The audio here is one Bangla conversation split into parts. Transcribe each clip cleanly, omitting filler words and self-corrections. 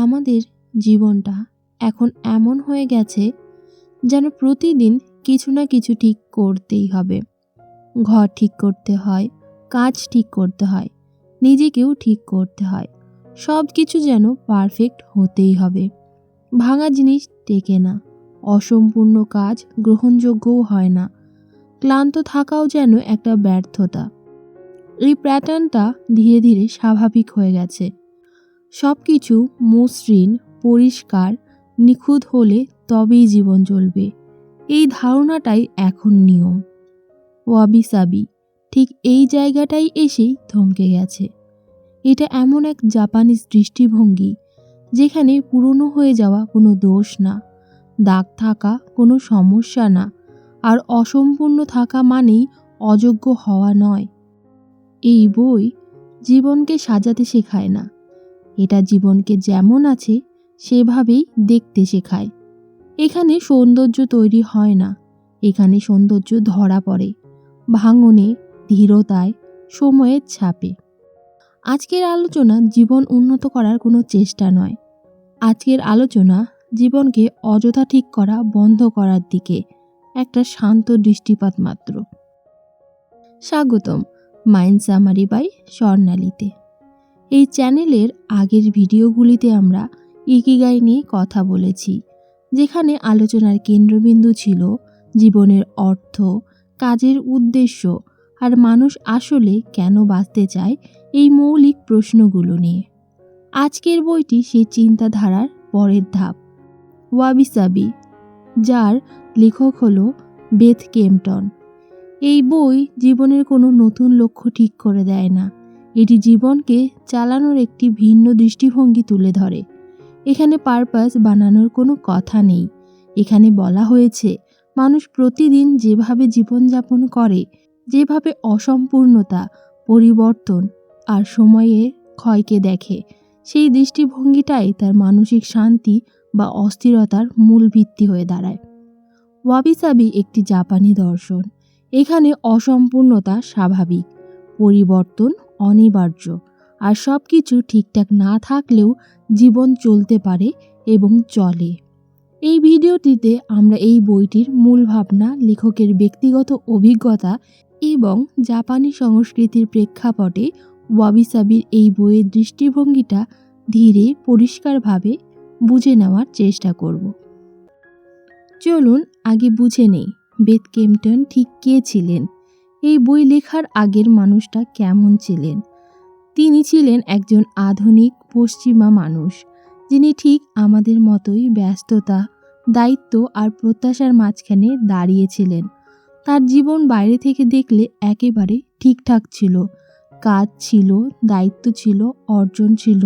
আমাদের জীবনটা এখন এমন হয়ে গেছে যেন প্রতিদিন কিছু না কিছু ঠিক করতেই হবে। ঘর ঠিক করতে হয়, কাজ ঠিক করতে হয়, নিজেকেও ঠিক করতে হয়। সব কিছু যেন পারফেক্ট হতেই হবে। ভাঙা জিনিস টেকে না, অসম্পূর্ণ কাজ গ্রহণযোগ্যও হয় না, ক্লান্ত থাকাও যেন একটা ব্যর্থতা। এই প্যাটার্নটা ধীরে ধীরে স্বাভাবিক হয়ে গেছে। সব কিছু মসৃণ, পরিষ্কার, নিখুঁত হলে তবেই জীবন চলবে, এই ধারণাটাই এখন নিয়ম। ওয়াবি সাবি ঠিক এই জায়গাটাই এসেই থমকে গেছে। এটা এমন এক জাপানিজ দৃষ্টিভঙ্গি যেখানে পুরনো হয়ে যাওয়া কোনো দোষ না, দাগ থাকা কোনো সমস্যা না, আর অসম্পূর্ণ থাকা মানেই অযোগ্য হওয়া নয়। এই বই জীবনকে সাজাতে শেখায় না, এটা জীবনকে যেমন আছে সেভাবেই দেখতে শেখায়। এখানে সৌন্দর্য তৈরি হয় না, এখানে সৌন্দর্য ধরা পড়ে ভাঙনে, ধীরতায়, সময়ের ছাপে। আজকের আলোচনা জীবন উন্নত করার কোনো চেষ্টা নয়। আজকের আলোচনা জীবনকে অযথা ঠিক করা বন্ধ করার দিকে একটা শান্ত দৃষ্টিপাত মাত্র। স্বাগতম মাইন্ড সামারি বাই স্বর্ণালীতে। এই চ্যানেলের আগের ভিডিওগুলিতে আমরা ইকিগাই নিয়ে কথা বলেছি, যেখানে আলোচনার কেন্দ্রবিন্দু ছিল জীবনের অর্থ, কাজের উদ্দেশ্য আর মানুষ আসলে কেন বাঁচতে চায়, এই মৌলিক প্রশ্নগুলো নিয়ে। আজকের বইটি সেই চিন্তাধারার পরের ধাপ, ওয়াবি সাবি, যার লেখক হলো বেথ কেম্পটন। এই বই জীবনের কোনো নতুন লক্ষ্য ঠিক করে দেয় না, এটি জীবনকে চালানোর একটি ভিন্ন দৃষ্টিভঙ্গি তুলে ধরে। এখানে পারপাস বানানোর কোনো কথা নেই। এখানে বলা হয়েছে মানুষ প্রতিদিন যেভাবে জীবনযাপন করে, যেভাবে অসম্পূর্ণতা, পরিবর্তন আর সময়ের ক্ষয়কে দেখে, সেই দৃষ্টিভঙ্গিটাই তার মানসিক শান্তি বা অস্থিরতার মূল ভিত্তি হয়ে দাঁড়ায়। ওয়াবি সাবি একটি জাপানি দর্শন। এখানে অসম্পূর্ণতা স্বাভাবিক, পরিবর্তন অনিবার্য, আর সব কিছু ঠিকঠাক না থাকলেও জীবন চলতে পারে এবং চলে। এই ভিডিওটিতে আমরা এই বইটির মূল ভাবনা, লেখকের ব্যক্তিগত অভিজ্ঞতা এবং জাপানি সংস্কৃতির প্রেক্ষাপটে ওয়াবি সাবির এই বইয়ের দৃষ্টিভঙ্গিটা ধীরে পরিষ্কারভাবে বুঝে নেওয়ার চেষ্টা করব। চলুন আগে বুঝে নেই বেথ কেম্পটন ঠিক কে ছিলেন, এই বই লেখার আগের মানুষটা কেমন ছিলেন। তিনি ছিলেন একজন আধুনিক পশ্চিমা মানুষ, যিনি ঠিক আমাদের মতোই ব্যস্ততা, দায়িত্ব আর প্রত্যাশার মাঝখানে দাঁড়িয়েছিলেন। তার জীবন বাইরে থেকে দেখলে একেবারে ঠিকঠাক ছিল। কাজ ছিল, দায়িত্ব ছিল, অর্জন ছিল,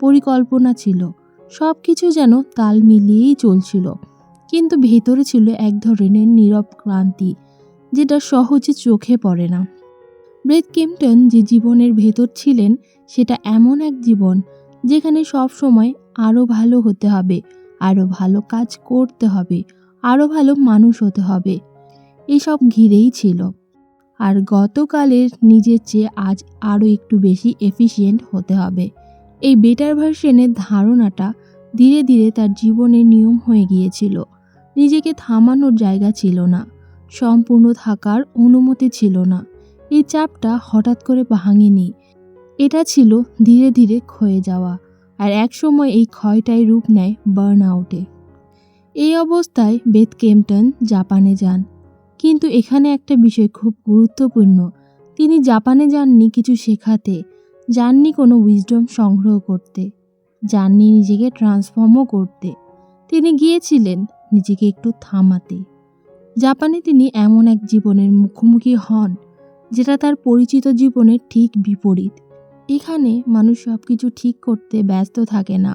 পরিকল্পনা ছিল, সব কিছু যেন তাল মিলিয়েই চলছিল। কিন্তু ভেতরে ছিল এক ধরনের নীরব ক্লান্তি, যেটা সহজে চোখে পড়ে না। বেথ কেম্পটন যে জীবনের ভেতর ছিলেন, সেটা এমন এক জীবন যেখানে সব সময় আরও ভালো হতে হবে, আরও ভালো কাজ করতে হবে, আরও ভালো মানুষ হতে হবে, এসব ঘিরেই ছিল। আর গতকালের নিজের চেয়ে আজ আরও একটু বেশি এফিশিয়েন্ট হতে হবে, এই বেটার ভার্সনের ধারণাটা ধীরে ধীরে তার জীবনের নিয়ম হয়ে গিয়েছিল। নিজেকে থামানোর জায়গা ছিল না, সম্পূর্ণ থাকার অনুমতি ছিল না। এই চাপটা হঠাৎ করে ভাঙেনি, এটা ছিল ধীরে ধীরে ক্ষয়ে যাওয়া, আর এক সময় এই ক্ষয়টাই রূপ নেয় বার্ন আউটে। এই অবস্থায় বেথ কেম্পটন জাপানে যান। কিন্তু এখানে একটা বিষয় খুব গুরুত্বপূর্ণ, তিনি জাপানে যাননি কিছু শেখাতে, যাননি কোনো উইজডম সংগ্রহ করতে, যাননি নিজেকে ট্রান্সফর্মও করতে। তিনি গিয়েছিলেন নিজেকে একটু থামাতে। জাপানে তিনি এমন এক জীবনের মুখোমুখি হন যেটা তার পরিচিত জীবনের ঠিক বিপরীত। এখানে মানুষ সব কিছু ঠিক করতে ব্যস্ত থাকে না,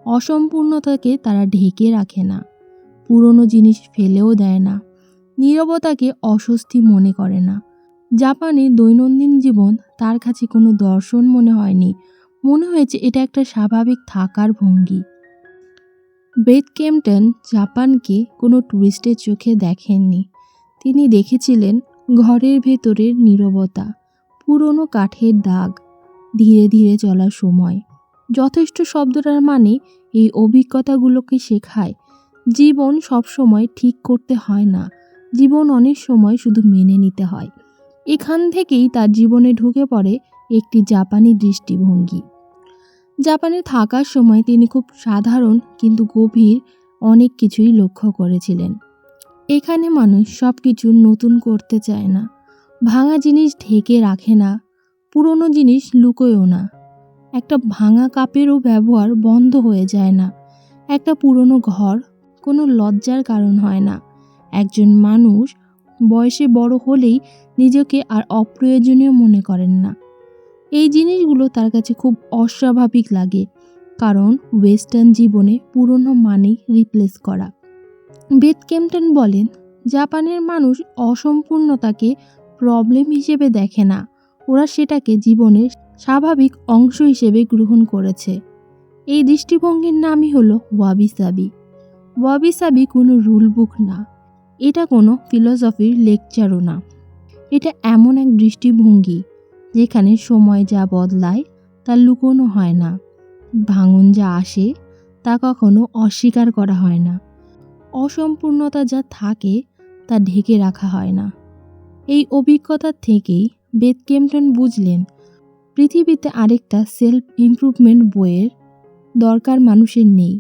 অসম্পূর্ণতাকে তারা ঢেকে রাখে না, পুরনো জিনিস ফেলেও দেয় না, নীরবতাকে অস্বস্তি মনে করে না। জাপানে দৈনন্দিন জীবন তার কাছে কোনো দর্শন মনে হয়নি, মনে হয়েছে এটা একটা স্বাভাবিক থাকার ভঙ্গি। বেথ কেম্পটন জাপানকে কোনো টুরিস্টের চোখে দেখেননি। তিনি দেখেছিলেন ঘরের ভেতরের নীরবতা, পুরনো কাঠের দাগ, ধীরে ধীরে চলার সময়, যথেষ্ট শব্দটার মানে এই অভিজ্ঞতাগুলোকে শেখায় জীবন সবসময় ঠিক করতে হয় না, জীবন অনেক সময় শুধু মেনে নিতে হয়। এখান থেকেই তার জীবনে ঢুকে পড়ে একটি জাপানি দৃষ্টিভঙ্গি। জাপানে থাকার সময় তিনি খুব সাধারণ কিন্তু গভীর অনেক কিছুই লক্ষ্য করেছিলেন। এখানে মানুষ সব কিছু নতুন করতে চায় না, ভাঙা জিনিস ঢেকে রাখে না, পুরনো জিনিস লুকোয়ও না। একটা ভাঙা কাপেরও ব্যবহার বন্ধ হয়ে যায় না, একটা পুরনো ঘর কোনো লজ্জার কারণ হয় না। একজন মানুষ বয়সে বড় হলেই নিজেকে আর অপ্রয়োজনীয় মনে করেন না। এই জিনিসগুলো তার কাছে খুব অস্বাভাবিক লাগে, কারণ ওয়েস্টার্ন জীবনে পুরনো মানেই রিপ্লেস করা। বেথ কেম্পটন বলেন, জাপানের মানুষ অসম্পূর্ণতাকে প্রবলেম হিসেবে দেখে না, ওরা সেটাকে জীবনের স্বাভাবিক অংশ হিসেবে গ্রহণ করেছে। এই দৃষ্টিভঙ্গির নামই হলো ওয়াবি সাবি। ওয়াবি সাবি কোনো রুল বুক না, এটা কোনো ফিলসফির লেকচারও না। এটা এমন এক দৃষ্টিভঙ্গি যেখানে সময় যা বদলায় তা লুকোনো হয় না, ভাঙন যা আসে তা কখনো অস্বীকার করা হয় না, অসম্পূর্ণতা যা থাকে তা ঢেকে রাখা হয় না। এই অভিজ্ঞতার থেকেই বেথ কেম্পটন বুঝলেন পৃথিবীতে আরেকটা সেলফ ইমপ্রুভমেন্ট বইয়ের দরকার মানুষের নেই।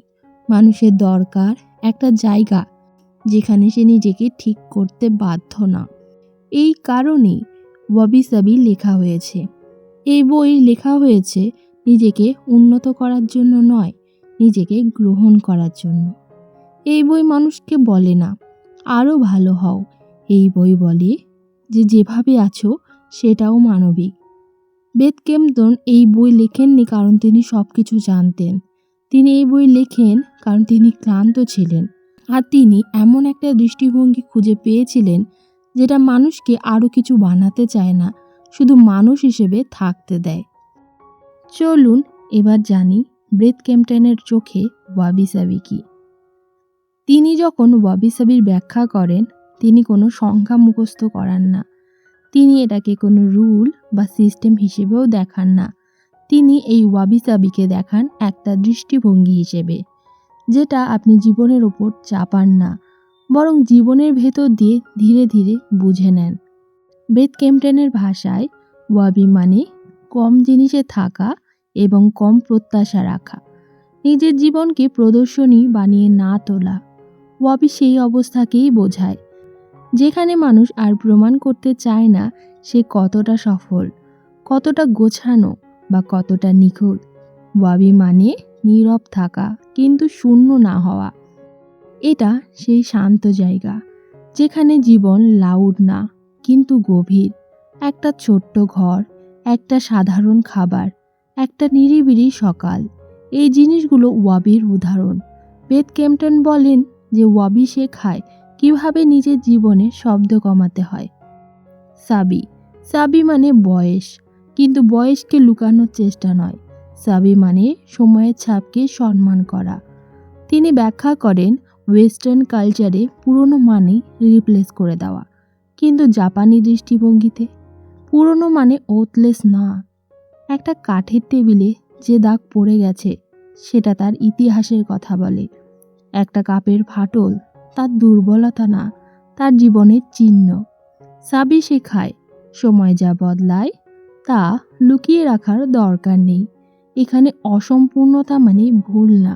মানুষের দরকার একটা জায়গা যেখানে সে নিজেকে ঠিক করতে বাধ্য না। এই কারণেই ওয়াবি সাবি লেখা হয়েছে। এই বই লেখা হয়েছে নিজেকে উন্নত করার জন্য নয়, নিজেকে গ্রহণ করার জন্য। এই বই মানুষকে বলে না আরও ভালো হও, এই বই বলে যে যেভাবে আছো সেটাও মানবিক। বেথ কেম্পটন এই বই লেখেননি কারণ তিনি সব কিছু জানতেন, তিনি এই বই লেখেন কারণ তিনি ক্লান্ত ছিলেন, আর তিনি এমন একটা দৃষ্টিভঙ্গি খুঁজে পেয়েছিলেন যেটা মানুষকে আরও কিছু বানাতে চায় না, শুধু মানুষ হিসেবে থাকতে দেয়। চলুন এবার জানি বেথ কেম্পটনের চোখে ওয়াবি সাবি কি। তিনি যখন ওয়াবি সাবির ব্যাখ্যা করেন, তিনি কোনো সংখ্যা মুখস্থ করান না, তিনি এটাকে কোনো রুল বা সিস্টেম হিসেবেও দেখান না। তিনি এই ওয়াবি সাবিকে দেখান একটা দৃষ্টিভঙ্গি হিসেবে, যেটা আপনি জীবনের ওপর চাপান না, বরং জীবনের ভেতর দিয়ে ধীরে ধীরে বুঝে নেন। বেথ কেম্পটনের ভাষায় ওয়াবি মানে কম জিনিসে থাকা এবং কম প্রত্যাশা রাখা, নিজের জীবনকে প্রদর্শনী বানিয়ে না তোলা। ওয়াবি সেই অবস্থাকেই বোঝায় যেখানে মানুষ আর প্রমাণ করতে চায় না সে কতটা সফল, কতটা গোছানো বা কতটা নিখুঁত। ওয়াবি মানে নীরব থাকা কিন্তু শূন্য না হওয়া। এটা সেই শান্ত জায়গা যেখানে জীবন লাউড না কিন্তু গভীর। একটা ছোট্ট ঘর, একটা সাধারণ খাবার, একটা নিরিবিলি সকাল, এই জিনিসগুলো ওয়াবির উদাহরণ। বেথ কেম্পটন বলেন যে ওয়াবি শেখায় কিভাবে নিজের জীবনে শব্দ কমাতে হয়। সাবি, সাবি মানে বয়স, কিন্তু বয়সকে লুকানোর চেষ্টা নয়। সাবি মানে সময়ের ছাপকে সম্মান করা। তিনি ব্যাখ্যা করেন ওয়েস্টার্ন কালচারে পুরনো মানে রিপ্লেস করে দেওয়া, কিন্তু জাপানি দৃষ্টিভঙ্গিতে পুরনো মানে ওথলেস না। একটা কাঠের টেবিলে যে দাগ পড়ে গেছে সেটা তার ইতিহাসের কথা বলে। একটা কাপের ফাটল তার দুর্বলতা না, তার জীবনের চিহ্ন। সাবি শেখায় সময় যা বদলায় তা লুকিয়ে রাখার দরকার নেই। এখানে অসম্পূর্ণতা মানে ভুল না,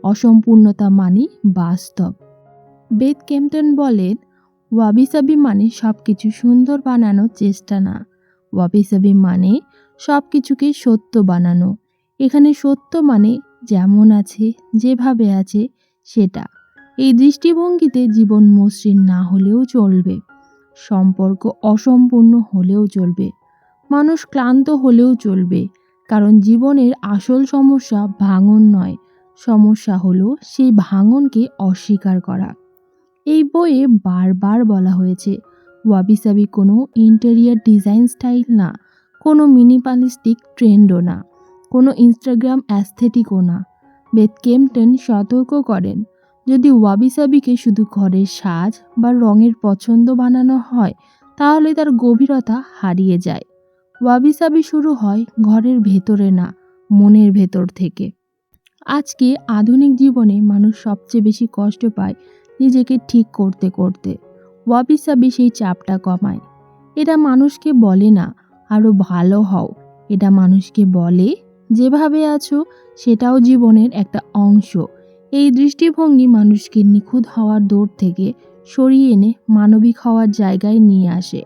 অসম্পূর্ণতা মানে বাস্তব। বেথ কেম্পটন বলেন ওয়াবি সাবি মানে সব কিছু সুন্দর বানানোর চেষ্টা না, ওয়াবি সাবি মানে সব কিছুকে সত্য বানানো। এখানে সত্য মানে যেমন আছে, যেভাবে আছে সেটা। এই দৃষ্টিভঙ্গিতে জীবন মসৃণ না হলেও চলবে, সম্পর্ক অসম্পূর্ণ হলেও চলবে, মানুষ ক্লান্ত হলেও চলবে, কারণ জীবনের আসল সমস্যা ভাঙন নয়, সমস্যা হলো সেই ভাঙনকে অস্বীকার করা। এই বইয়ে বারবার বলা হয়েছে ওয়াবি সাবি কোনো ইন্টেরিয়ার ডিজাইন স্টাইল না, কোনো মিনিমালিস্টিক ট্রেন্ডও না, কোনো ইনস্টাগ্রাম অ্যাস্থেটিকও না। বেথ কেম্পটন সতর্ক করেন যদি ওয়াবি সাবিকে শুধু ঘরের সাজ বা রঙের পছন্দ বানানো হয় তাহলে তার গভীরতা হারিয়ে যায়। ওয়াবি সাবি শুরু হয় ঘরের ভেতরে না, মনের ভেতর থেকে। আজকে আধুনিক জীবনে মানুষ সবচেয়ে বেশি কষ্ট পায় নিজেকে ঠিক করতে করতে। ওয়াবি সাবি সেই চাপটা কমায়। এটা মানুষকে বলে না আরও ভালো হও, এটা মানুষকে বলে যেভাবে আছো সেটাও জীবনের একটা অংশ। এই দৃষ্টিভঙ্গি মানুষকে নিখুঁত হওয়ার দৌড় থেকে সরিয়ে এনে মানবিক হওয়ার জায়গায় নিয়ে আসে।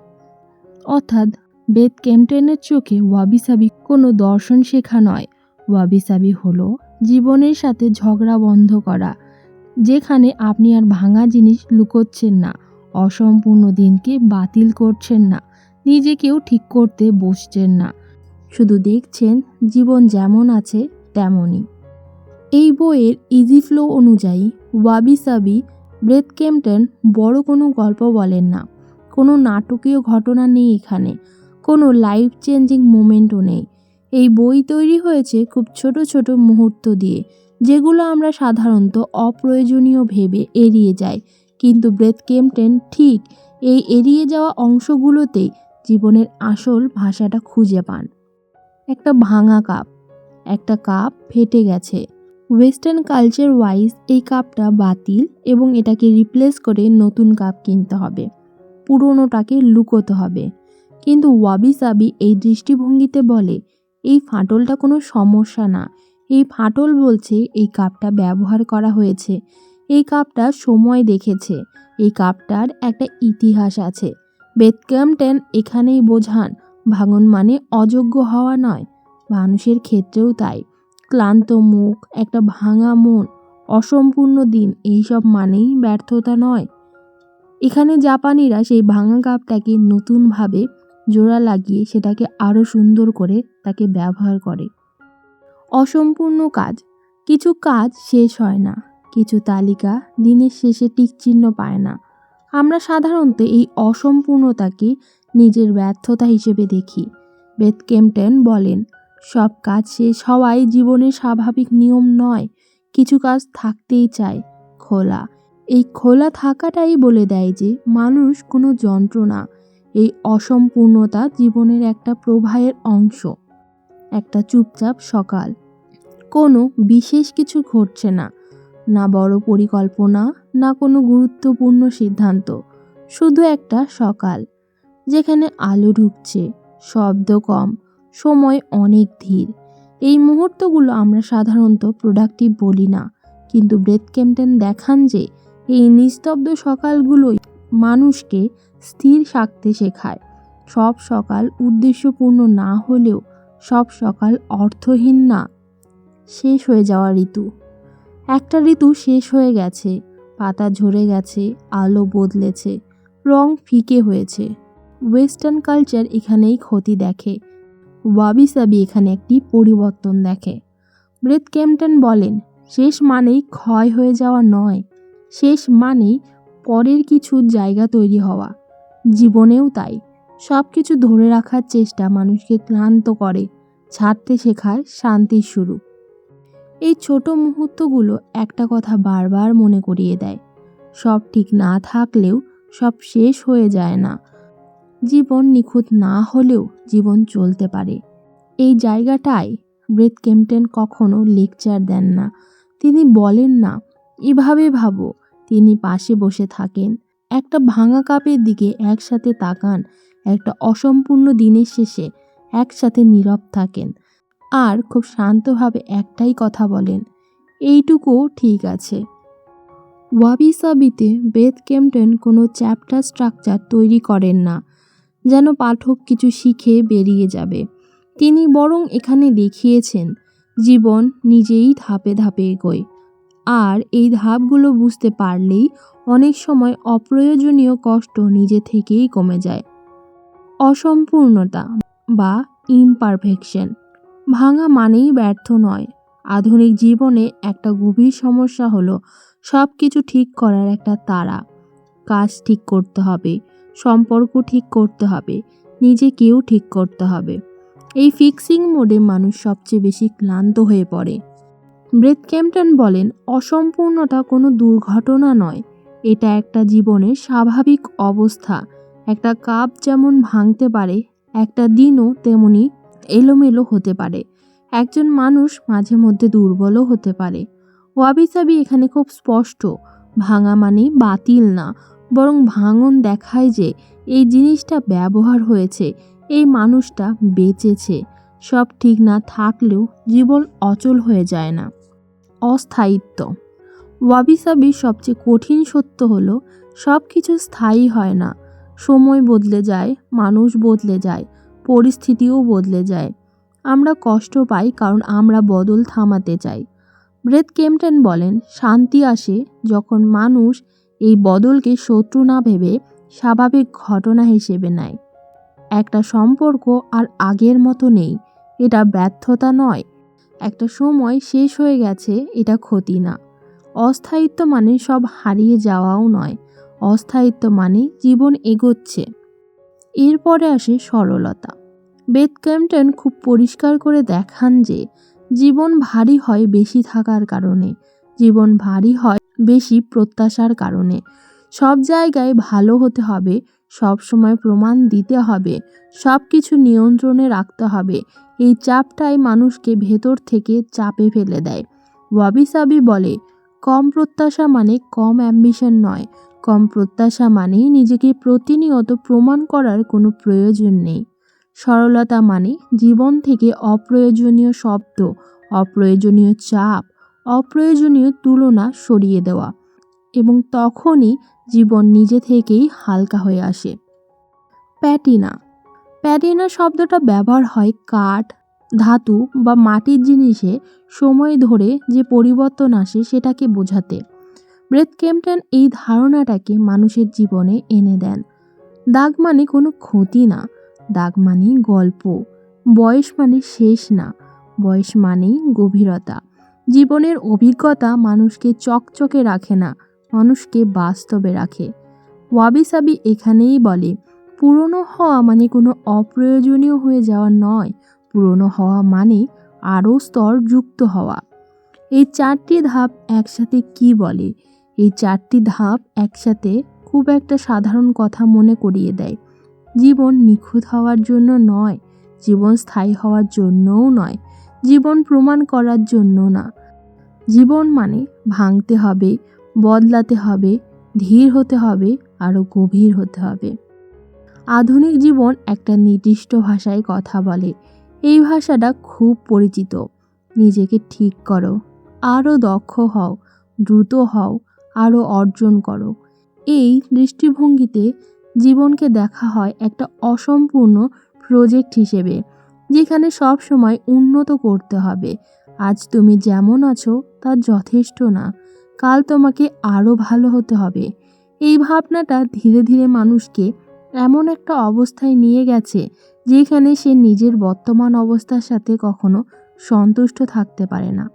অর্থাৎ বেথ কেম্পটেনের চোখে ওয়াবি সাবি কোনো দর্শন শেখা নয়, ওয়াবি সাবি হলো জীবনের সাথে ঝগড়া বন্ধ করা, যেখানে আপনি আর ভাঙা জিনিস লুকোচ্ছেন না, অসম্পূর্ণ দিনকে বাতিল করছেন না, নিজেকেও ঠিক করতে বসছেন না, শুধু দেখছেন জীবন যেমন আছে তেমনই। এই বইয়ের ইজি ফ্লো অনুযায়ী ওয়াবি সাবি বেথ কেম্পটেন বড় কোনো গল্প বলেন না, কোনো নাটকীয় ঘটনা নেই এখানে, কোনো লাইফ চেঞ্জিং মোমেন্টও নেই। এই বই তৈরি হয়েছে খুব ছোট ছোট মুহূর্ত দিয়ে, যেগুলো আমরা সাধারণত অপ্রয়োজনীয় ভেবে এড়িয়ে যাই, কিন্তু বেথ কেম্পটেন ঠিক এই এড়িয়ে যাওয়া অংশগুলোতেই জীবনের আসল ভাষাটা খুঁজে পান। একটা ভাঙা কাপ, একটা কাপ ফেটে গেছে। ওয়েস্টার্ন কালচার ওয়াইজ এই কাপটা বাতিল এবং এটাকে রিপ্লেস করে নতুন কাপ কিনতে হবে, পুরনোটাকে লুকোতে হবে। কিন্তু ওয়াবি সাবি এই দৃষ্টিভঙ্গিতে বলে এই ফাটলটা কোনো সমস্যা না, এই ফাটল বলছে এই কাপটা ব্যবহার করা হয়েছে, এই কাপটা সময় দেখেছে, এই কাপটার একটা ইতিহাস আছে। বেথ কেম্পটেন এখানেই বোঝান ভাঙন মানে অযোগ্য হওয়া নয়, মানুষের ক্ষেত্রেও তাই। ক্লান্ত মুখ, একটা ভাঙা মন, অসম্পূর্ণ দিন, এইসব মানেই ব্যর্থতা নয়। এখানে জাপানিরা সেই ভাঙা কাপটাকে নতুনভাবে জোড়া লাগিয়ে সেটাকে আরও সুন্দর করে তাকে ব্যবহার করে। অসম্পূর্ণ কাজ, কিছু কাজ শেষ হয় না, কিছু তালিকা দিনের শেষে টিকচিহ্ন পায় না। আমরা সাধারণত এই অসম্পূর্ণতাকে নিজের ব্যর্থতা হিসেবে দেখি। বেথ কেম্পটেন বলেন সব কাজ শেষ হওয়াই জীবনের স্বাভাবিক নিয়ম নয়, কিছু কাজ থাকতেই চায় খোলা। এই খোলা থাকাটাই বলে দেয় যে মানুষ কোনো যন্ত্রণা, এই অসম্পূর্ণতা জীবনের একটা প্রবাহের অংশ। একটা চুপচাপ সকাল, কোনো বিশেষ কিছু ঘটছে না, না বড় পরিকল্পনা, না কোনো গুরুত্বপূর্ণ সিদ্ধান্ত, শুধু একটা সকাল যেখানে আলো ঢুকছে, শব্দ কম, সময় অনেক ধীর। এই মুহূর্তগুলো আমরা সাধারণত প্রোডাক্টিভ বলি না, কিন্তু বেথ কেম্পটেন দেখান যে এই নিস্তব্ধ সকালগুলোই মানুষকে স্থির থাকতে শেখায়। সব সকাল উদ্দেশ্যপূর্ণ না হলেও সব সকাল অর্থহীন না। শেষ হয়ে যাওয়া ঋতু, একটা ঋতু শেষ হয়ে গেছে, পাতা ঝরে গেছে, আলো বদলেছে, রং ফিকে হয়েছে। ওয়েস্টার্ন কালচার এখানেই ক্ষতি দেখে, ওয়াবি সাবি এখানে একটি পরিবর্তন দেখে। বেথ কেম্পটেন বলেন শেষ মানেই ক্ষয় হয়ে যাওয়া নয়, শেষ মানেই পরের কিছু জায়গা তৈরি হওয়া। জীবনেও তাই, সব কিছু ধরে রাখার চেষ্টা মানুষকে ক্লান্ত করে, ছাড়তে শেখায় শান্তির শুরু। এই ছোট মুহূর্তগুলো একটা কথা বারবার মনে করিয়ে দেয়, সব ঠিক না থাকলেও সব শেষ হয়ে যায় না, জীবন নিখুঁত না হলেও জীবন চলতে পারে। এই জায়গাটায় বেথ কেম্পটেন কখনো লেকচার দেন না, তিনি বলেন না এভাবে ভাবো, তিনি পাশে বসে থাকেন, একটা ভাঙা কাপের দিকে একসাথে তাকান, একটা অসম্পূর্ণ দিনের শেষে একসাথে নীরব থাকেন, আর খুব শান্তভাবে একটাই কথা বলেন, এইটুকুও ঠিক আছে। ওয়াবি সাবিতে বেথ কেম্পটেন কোনো চ্যাপ্টার স্ট্রাকচার তৈরি করেন না যেন পাঠক কিছু শিখে বেরিয়ে যাবে। তিনি বরং এখানে দেখিয়েছেন জীবন নিজেই ধাপে ধাপে এগোয়, আর এই ধাপগুলো বুঝতে পারলেই অনেক সময় অপ্রয়োজনীয় কষ্ট নিজে থেকেই কমে যায়। অসম্পূর্ণতা বা ইমপারফেকশন, ভাঙা মানেই ব্যর্থ নয়। আধুনিক জীবনে একটা গভীর সমস্যা হলো সব কিছু ঠিক করার একটা তাড়া। কাজ ঠিক করতে হবে, সম্পর্ক ঠিক করতে হবে, নিজেকেও ঠিক করতে হবে। এই ফিক্সিং মোডে মানুষ সবচেয়ে বেশি ক্লান্ত হয়ে পড়ে। বেথ কেম্পটেন বলেন অসম্পূর্ণতা কোনো দুর্ঘটনা নয়, এটা একটা জীবনের স্বাভাবিক অবস্থা। একটা কাপ যেমন ভাঙতে পারে, একটা দিনও তেমনি এলোমেলো হতে পারে, একজন মানুষ মাঝে মধ্যে দুর্বলও হতে পারে। ওয়াবি সাবি এখানে খুব স্পষ্ট, ভাঙা মানে বাতিল না, বরং ভাঙন দেখায় যে এই জিনিসটা ব্যবহার হয়েছে, এই মানুষটা বেঁচেছে। সব ঠিক না থাকলেও জীবন অচল হয়ে যায় না। অস্থায়িত্ব। ওয়াবি সাবির সবচেয়ে কঠিন সত্য হলো সব কিছু স্থায়ী হয় না। সময় বদলে যায়, মানুষ বদলে যায়, পরিস্থিতিও বদলে যায়। আমরা কষ্ট পাই কারণ আমরা বদল থামাতে চাই। ব্রেথ কেম্পটেন বলেন, শান্তি আসে যখন মানুষ এই বদলকে শত্রু না ভেবে স্বাভাবিক ঘটনা হিসেবে নেয়। একটা সম্পর্ক আর আগের মতো নেই, এটা ব্যর্থতা নয়। একটা সময় শেষ হয়ে গেছে, এটা ক্ষতি না। অস্থায়িত্ব মানে সব হারিয়ে যাওয়াও নয়, অস্থায়িত্ব মানে জীবন এগোচ্ছে। এরপরে আসে সরলতা। বেথ ক্যাম্পটন খুব পরিষ্কার করে দেখান যে জীবন ভারী হয় বেশি থাকার কারণে, জীবন ভারী হয় বেশি প্রত্যাশার কারণে। সব জায়গায় ভালো হতে হবে, সব সময় প্রমাণ দিতে হবে, সব কিছু নিয়ন্ত্রণে রাখতে হবে। এই চাপটাই মানুষকে ভেতর থেকে চাপে ফেলে দেয়। ওয়াবি সাবি বলে, কম প্রত্যাশা মানে কম অ্যাম্বিশন নয়, কম প্রত্যাশা মানে নিজেকে প্রতিনিয়ত প্রমাণ করার কোনো প্রয়োজন নেই। সরলতা মানে জীবন থেকে অপ্রয়োজনীয় শব্দ, অপ্রয়োজনীয় চাপ, অপ্রয়োজনীয় তুলনা সরিয়ে দেওয়া, এবং তখনই জীবন নিজে থেকেই হালকা হয়ে আসে। প্যাটিনা। প্যাটিনা শব্দটা ব্যবহার হয় কাঠ, ধাতু বা মাটির জিনিসে সময় ধরে যে পরিবর্তন আসে সেটাকে বোঝাতে। ব্রেথ কেম্পটন এই ধারণাটাকে মানুষের জীবনে এনে দেন। দাগ মানে কোনো ক্ষতি না, দাগ মানে গল্প। বয়স মানে শেষ না, বয়স মানেই গভীরতা। জীবনের অভিজ্ঞতা মানুষকে চকচকে রাখে না, মানুষকে বাস্তবে রাখে। ওয়াবি সাবি এখানেই বলে, পুরনো হওয়া মানে কোনো অপ্রয়োজনীয় হয়ে যাওয়া নয়, পুরনো হওয়া মানে আরও স্তর যুক্ত হওয়া। এই চারটি ধাপ একসাথে কি বলে? এই চারটি ধাপ একসাথে খুব একটা সাধারণ কথা মনে করিয়ে দেয়। জীবন নিখুঁত হওয়ার জন্য নয়, জীবন স্থায়ী হওয়ার জন্যও নয়, জীবন প্রমাণ করার জন্য না। জীবন মানে ভাঙতে হবে, বদলাতে হবে, ধীর হতে হবে, আরও গভীর হতে হবে। আধুনিক জীবন একটা নির্দিষ্ট ভাষায় কথা বলে। এই ভাষাটা খুব পরিচিত। নিজেকে ঠিক করো, আরও দক্ষ হও, দ্রুত হও, আরও অর্জন করো। এই দৃষ্টিভঙ্গিতে জীবনকে দেখা হয় একটা অসম্পূর্ণ প্রজেক্ট হিসেবে, যেখানে সব সময় উন্নত করতে হবে। আজ তুমি যেমন আছো তা যথেষ্ট না, কাল তোমাকে আরও ভালো হতে হবে। এই ভাবনাটা ধীরে ধীরে মানুষকে এমন একটা অবস্থায় নিয়ে গেছে যেখানে সে নিজের বর্তমান অবস্থার সাথে কখনো সন্তুষ্ট থাকতে পারে না।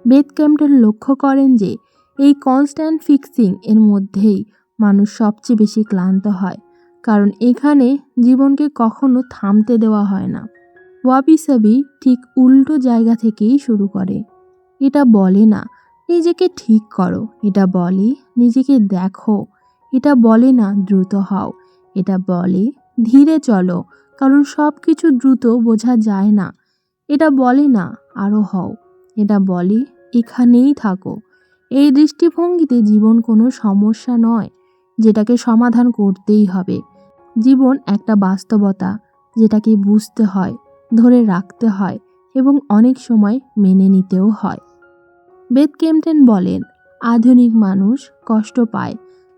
বেথ ক্যাম্পটন লক্ষ্য করেন যে এই কনস্ট্যান্ট ফিক্সিং এর মধ্যেই মানুষ সবচেয়ে বেশি ক্লান্ত হয়, কারণ এখানে জীবনকে কখনো থামতে দেওয়া হয় না। ওয়াবি সাবি ঠিক উল্টো জায়গা থেকেই শুরু করে। এটা বলে না নিজেকে ঠিক করো, এটা বলে নিজেকে দেখো। এটা বলে না দ্রুত হও, এটা বলে ধীরে চলো, কারণ সব কিছু দ্রুত বোঝা যায় না। এটা বলে না আরও হও, এটা বলে এখানেই থাকো। এই দৃষ্টিভঙ্গিতে জীবন কোনো সমস্যা নয় যেটাকে সমাধান করতেই হবে। জীবন একটা বাস্তবতা যেটাকে বুঝতে হয়, ধরে রাখতে হয়, এবং অনেক সময় মেনে নিতেও হয়। বেথ কেম্পটন বলেন, আধুনিক মানুষ কষ্ট পায়,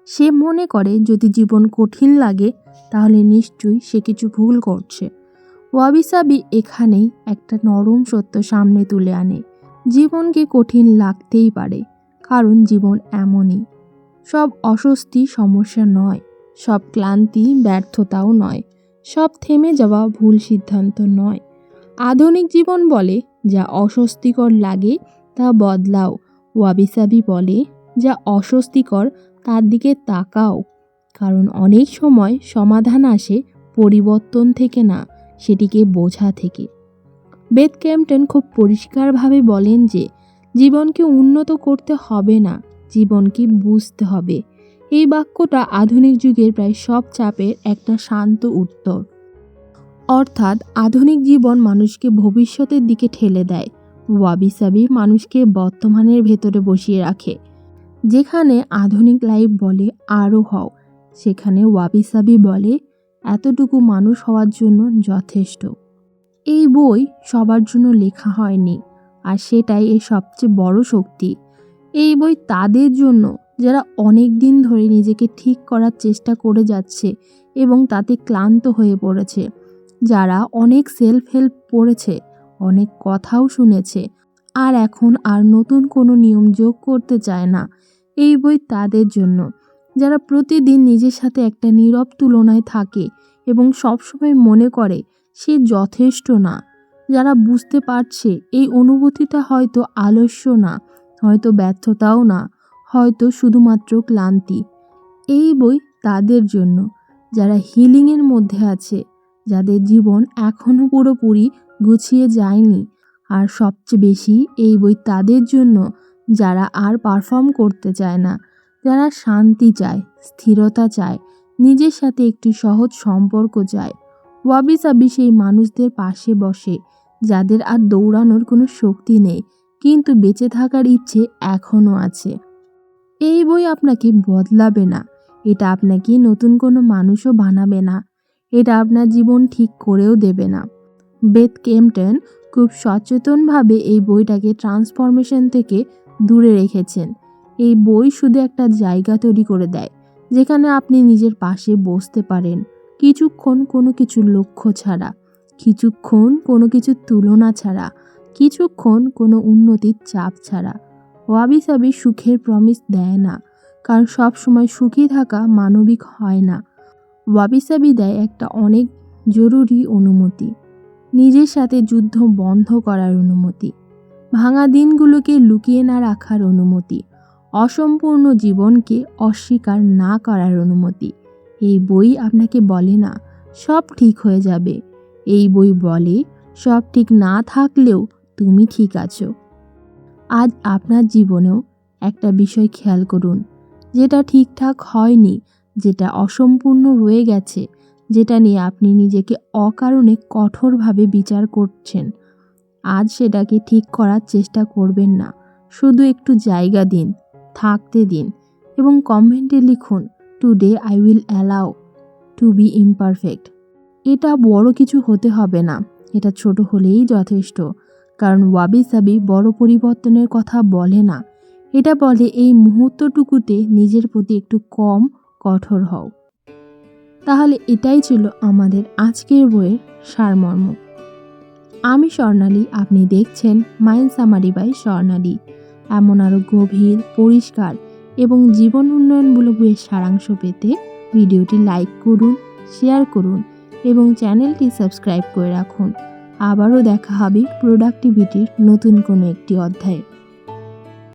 সে মনে করে যদি জীবন কঠিন লাগে তাহলে নিশ্চয়ই সে কিছু ভুল করছে। ওয়াবি সাবি এখানেই একটা নরম সত্য সামনে তুলে আনে। জীবনকে কঠিন লাগতেই পারে, কারণ জীবন এমনই। সব অস্বস্তি সমস্যা নয়, সব ক্লান্তি ব্যর্থতাও নয়, সব থেমে যাওয়া ভুল সিদ্ধান্ত নয়। আধুনিক জীবন বলে, যা অস্বস্তিকর লাগে তা বদলাও। ওয়াবি সাবি বলে, যা অস্বস্তিকর তার দিকে তাকাও, কারণ অনেক সময় সমাধান আসে পরিবর্তন থেকে না, সেটিকে বোঝা থেকে। বেথ ক্যাম্পটন খুব পরিষ্কারভাবে বলেন যে জীবনকে উন্নত করতে হবে না, জীবনকে বুঝতে হবে। এই বাক্যটা আধুনিক যুগের প্রায় সব চাপের একটা শান্ত উত্তর। অর্থাৎ আধুনিক জীবন মানুষকে ভবিষ্যতের দিকে ঠেলে দেয়, ওয়াবি সাবি মানুষকে বর্তমানের ভেতরে বসিয়ে রাখে। যেখানে আধুনিক লাইফ বলে আরও হও, সেখানে ওয়াবি সাবি বলে এতটুকু মানুষ হওয়ার জন্য যথেষ্ট। এই বই সবার জন্য লেখা হয়নি, আর সেটাই এর সবচেয়ে বড় শক্তি। এই বই তাদের জন্য যারা অনেক দিন ধরে নিজেকে ঠিক করার চেষ্টা করে যাচ্ছে এবং তাতে ক্লান্ত হয়ে পড়েছে, যারা অনেক সেলফ হেল্প পড়েছে, অনেক কথাও শুনেছে, আর এখন আর নতুন কোনো নিয়ম যোগ করতে চায় না। এই বই তাদের জন্য যারা প্রতিদিন নিজের সাথে একটা নীরব তুলনায় থাকে এবং সবসময় মনে করে সে যথেষ্ট না, যারা বুঝতে পারছে এই অনুভূতিটা হয়তো আলস্য না, হয়তো ব্যর্থতাও না, হয়তো শুধুমাত্র ক্লান্তি। এই বই তাদের জন্য যারা হিলিংয়ের মধ্যে আছে, যাদের জীবন এখনও পুরোপুরি গুছিয়ে যায়নি। আর সবচেয়ে বেশি এই বই তাদের জন্য যারা আর পারফর্ম করতে চায় না, যারা শান্তি চায়, স্থিরতা চায়, নিজের সাথে একটি সহজ সম্পর্ক চায়। ওয়াবি সাবি সেই মানুষদের পাশে বসে যাদের আর দৌড়ানোর কোনো শক্তি নেই, কিন্তু বেঁচে থাকার ইচ্ছে এখনও আছে। এই বই আপনাকে বদলাবে না, এটা আপনাকে নতুন কোনো মানুষও বানাবে না, এটা আপনার জীবন ঠিক করেও দেবে না। বেথ কেম্পটন খুব সচেতনভাবে এই বইটাকে ট্রান্সফরমেশন থেকে দূরে রেখেছেন। এই বই শুধু একটা জায়গা তৈরি করে দেয় যেখানে আপনি নিজের পাশে বসতে পারেন, কিছুক্ষণ কোনো কিছুর লক্ষ্য ছাড়া, কিছুক্ষণ কোনো কিছুর তুলনা ছাড়া, কিছুক্ষণ কোনো উন্নতির চাপ ছাড়া। ওয়াবি সাবি সুখের প্রমিস দেয় না, কারণ সব সময় সুখী থাকা মানবিক হয় না। ওয়াবি সাবি দেয় একটা অনেক জরুরি অনুমতি, নিজের সাথে যুদ্ধ বন্ধ করার অনুমতি, ভাঙা দিনগুলোকে লুকিয়ে না রাখার অনুমতি, অসম্পূর্ণ জীবনকে অস্বীকার না করার অনুমতি। এই বই আপনাকে বলে না সব ঠিক হয়ে যাবে, এই বই বলে সব ঠিক না থাকলেও তুমি ঠিক আছো। আজ আপনার জীবনেও একটা বিষয় খেয়াল করুন, যেটা ঠিকঠাক হয়নি, যেটা অসম্পূর্ণ রয়ে গেছে, যেটা নিয়ে আপনি নিজেকে অকারণে কঠোরভাবে বিচার করছেন। আজ সেটাকে ঠিক করার চেষ্টা করবেন না, শুধু একটু জায়গা দিন, থাকতে দিন, এবং কমেন্টে লিখুন, today I will allow to be imperfect. এটা বড় কিছু হতে হবে না, এটা ছোট হলেই যথেষ্ট। কারণ ওয়াবি সাবি বড় পরিবর্তনের কথা বলে না, এটা বলে এই মুহূর্তটুকুতে নিজের প্রতি একটু কম কঠোর হও। তাহলে এটাই ছিল আমাদের আজকের বইয়ের সারমর্ম। আমি স্বর্ণালী, আপনি দেখছেন মাইন্ড সামারি বাই স্বর্ণালী। এমন আরও গভীর, পরিষ্কার এবং জীবন উন্নয়নমূলক বইয়ের সারাংশ পেতে ভিডিওটি লাইক করুন, শেয়ার করুন এবং চ্যানেলটি সাবস্ক্রাইব করে রাখুন। আবারও দেখা হবে প্রোডাক্টিভিটির নতুন কোনো একটি অধ্যায়ে।